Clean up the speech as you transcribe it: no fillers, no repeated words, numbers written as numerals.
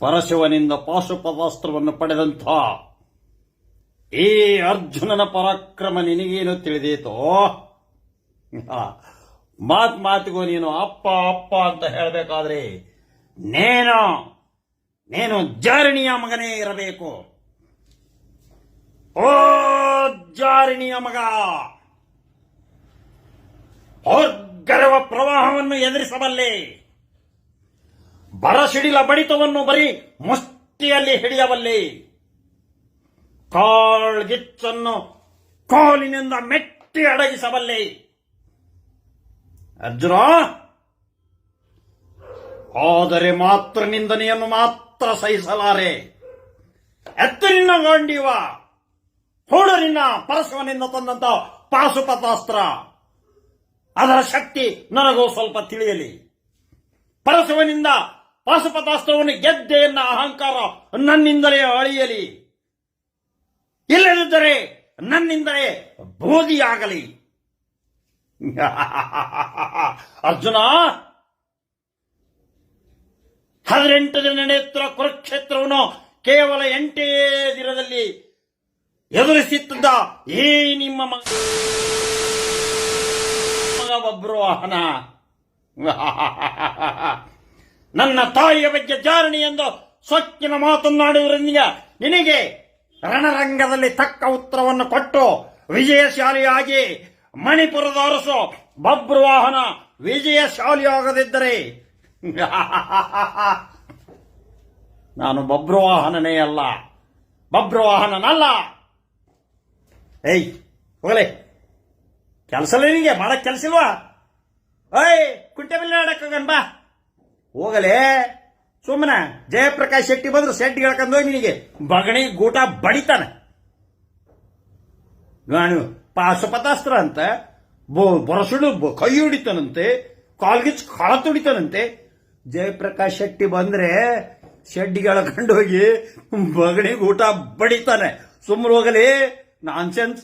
ಪರಶಿವನಿಂದ ಪಾಶುಪತಾಸ್ತ್ರವನ್ನು ಪಡೆದಂಥ ಈ ಅರ್ಜುನನ ಪರಾಕ್ರಮ ನಿನಗೇನು ತಿಳಿದೀತೋ? ಮಾತಿಗೂ ನೀನು ಅಪ್ಪ ಅಪ್ಪ ಅಂತ ಹೇಳಬೇಕಾದ್ರೆ ನೀನು ಜಾರಿಣಿಯ ಮಗನೇ ಇರಬೇಕು. ಓ ಜಾರಿಣಿಯ ಮಗ, ಗರ್ವ ಪ್ರವಾಹವನ್ನು ಎದುರಿಸಬಲ್ಲೆ, ಬರಸಿಡಿಲ ಬಡಿತವನ್ನು ಬರೀ ಮುಷ್ಟಿಯಲ್ಲಿ ಹಿಡಿಯಬಲ್ಲೆ, ಕಾಳ್ಗಿಚ್ಚನ್ನು ಕಾಲಿನಿಂದ ಮೆಟ್ಟಿ ಅಡಗಿಸಬಲ್ಲೆ. ಅರ್ಜುನ, ಆದರೆ ಮಾತ್ರ ನಿಂದನೆಯನ್ನು ಮಾತ್ರ ಸಹಿಸಲಾರೆ. ಎತ್ತ ನಿನ್ನ ಗಾಂಡೀವ, ಹೂಡು ನಿನ್ನ ಪರಶಿವನಿಂದ ತಂದಂತ ಪಾಶುಪತಾಸ್ತ್ರ. ಅದರ ಶಕ್ತಿ ನನಗೂ ಸ್ವಲ್ಪ ತಿಳಿಯಲಿ. ಪರಶಿವನಿಂದ ಪಾಶುಪತಾಸ್ತ್ರವನ್ನು ಗೆದ್ದೆ ಎನ್ನ ಅಹಂಕಾರ ನನ್ನಿಂದಲೇ ಅಳಿಯಲಿ. ಇಲ್ಲದಿದ್ದರೆ ನನ್ನಿಂದಲೇ ಬೂದಿಯಾಗಲಿ. ಅರ್ಜುನ, 18 ದಿನ ನಡೆಯುತ್ತಿರುವ ಕುರುಕ್ಷೇತ್ರವನ್ನು ಕೇವಲ 8 ದಿನದಲ್ಲಿ ಎದುರಿಸುತ್ತಿದ್ದ ಈ ನಿಮ್ಮ ಮಗ ಬಬ್ರುವಾಹನ ನನ್ನ ತಾಯಿಯ ಬಗ್ಗೆ ಜಾರಣಿ ಎಂದು ಸೊಕ್ಕಿನ ಮಾತನಾಡುವುದರಿಂದ ನಿನಗೆ ರಣರಂಗದಲ್ಲಿ ತಕ್ಕ ಉತ್ತರವನ್ನು ಕೊಟ್ಟು ವಿಜಯಶಾಲಿಯಾಗಿ ಮಣಿಪುರದ ಅರಸು ಬಬ್ರುವಾಹನ ವಿಜಯಶಾಲಿಯಾಗದಿದ್ದರೆ ನಾನು ಬಬ್ರುವಾಹನನೇ ಅಲ್ಲ, ಬಬ್ರುವಾಹನನಲ್ಲ. ಏಯ್ ಹೋಗಲೇ, ಕೆಲಸಲ್ಲ ನಿನಗೆ? ಮಾಡಕ್ ಕೆಲಸ ಇಲ್ವಾ? ಓಯ್ ಕುಂಟೆ ಬಿಲ್ಲ ಆಡಕ್ಕೋಗನ್ ಬಾ, ಹೋಗಲೇ. ಸುಮ್ಮನೆ ಜಯಪ್ರಕಾಶ್ ಶೆಟ್ಟಿ ಬಂದ್ರು ಶೆಟ್ಟಿ ಹೇಳ್ಕೊಂಡು ಹೋಗಿ ನಿನಗೆ ಬಗಣಿ ಗೂಟ ಬಡಿತಾನೆ. ಪಾಶುಪತಾಸ್ತ್ರ ಅಂತ ಬರಸುಡು ಕೈ ಹೊಡಿತಾನಂತೆ, ಕಾಲ್ಗಿಚ್ ಕಾಳ ತುಡಿತಾನಂತೆ. ಜಯಪ್ರಕಾಶ್ ಶೆಟ್ಟಿ ಬಂದ್ರೆ ಶೆಡ್ಡಿಗೆ ಎಳ್ಕೊಂಡು ಹೋಗಿ ಬಗಣಿ ಊಟ ಬಡಿತಾನೆ. ಸುಮ್ಮನೆ ಹೋಗಲಿ. ನಾನ್ಸೆನ್ಸ್.